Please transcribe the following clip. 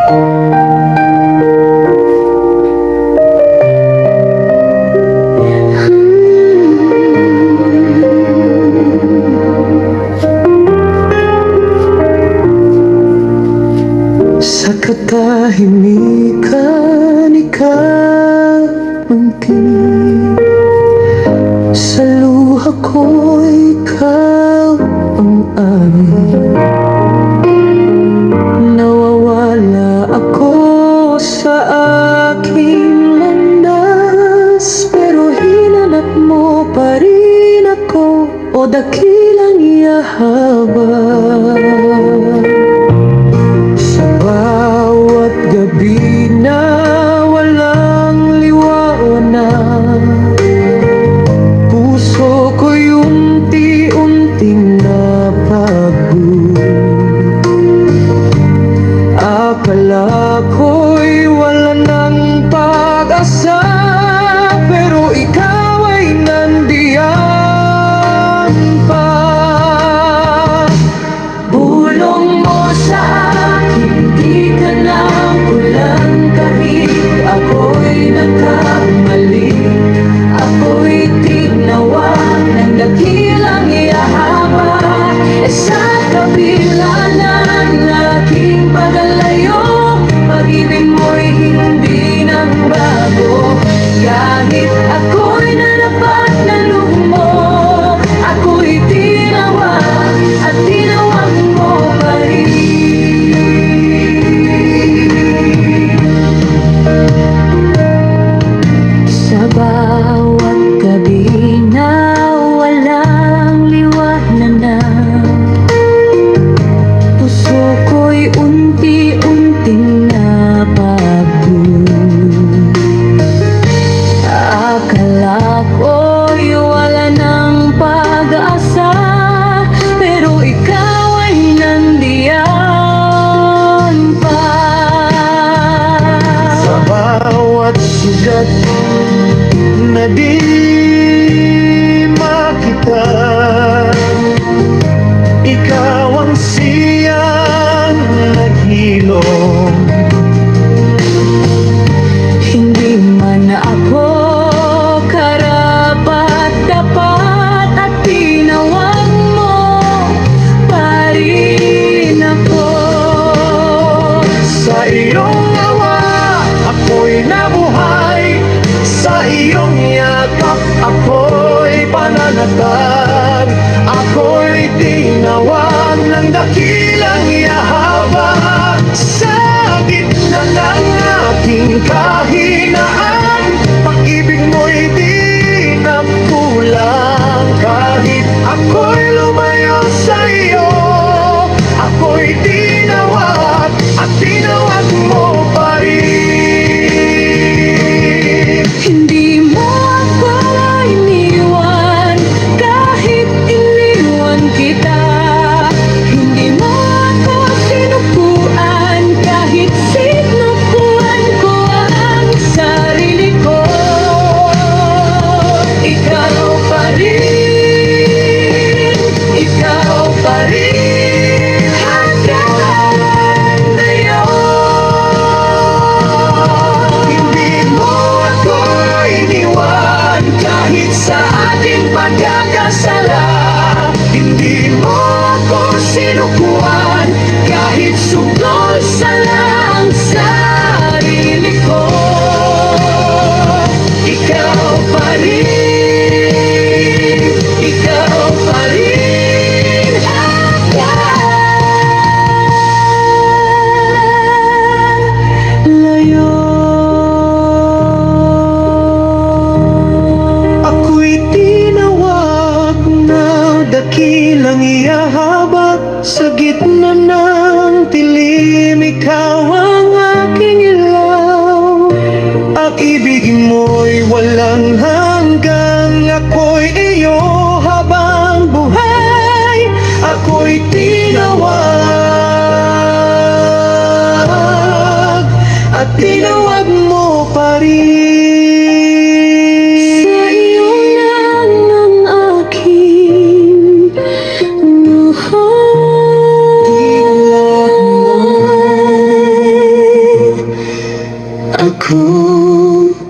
Sa katahimikan, ikaw ang tinig. Sa luha ko, ikaw ang amin. Nawawala ako sa aking landas, pero hinanap mo pa rin ako, o dakilang yahabang. Bawat gabi na walang liwanag, puso ko'y unti-unting napagod. Akala ko'y wala ng pag-asa, pero ikaw ay nandiyan pa. Bulong mo sa akin, di ka na kulang kahit ako'y nagkamali. Ako'y tignawa ng dakilang yahaba, sa kabila ng aking paglalayo, pag-ibig mo'y hindi nagbago. Kahit ako'y nalapat na loob mo, ako'y tinawag at tinawag mo pa rin. Sa bawat gabi na walang liwanag na, puso ko'y unti-unting napagod. Akala ko'y wala ng pag-asa, pero ikaw ay nandiyan pa. Sa bawat sugat na di makita, ikaw ang siyang naghilom. Hindi man ako karapat-dapat, at tinawag mo pa rin ako. Sa iyong awa, ako'y nabuhay. Sa iyong yakap, ako'y pananatag. Ako'y tinawag ng dakilang yahabang. Sa gitna ng aking kahinaan, pag-ibig mo'y di nagkulang. Kahit ako'y lumayo sa iyo, ako'y tinawag at tinawag mo pa rin. Hindi mo ako iniwan, kahit iniwan kita. Hindi mo ako sinupuan, kahit sinupuan ko ang sarili ko. Ikaw pa rin, ikaw pa rin, hanggang ngayon. Hindi mo ako iniwan, kahit sa ating pagkakasala. Hindi mo ako sinukuan, kahit sugol sa lang sarili ko. Ikaw pa rin, ikaw pa rin, hanggang layo. Ako'y tinawag na dakilang yahabag. Sa gitna ng tilim, ikaw ang aking ilaw. Ang ibig mo'y walang hanggang. Ako'y iyo habang buhay. Ako'y tinawag at tinawag mo pa rin. Sa iyo lang ang aking buhay. ako.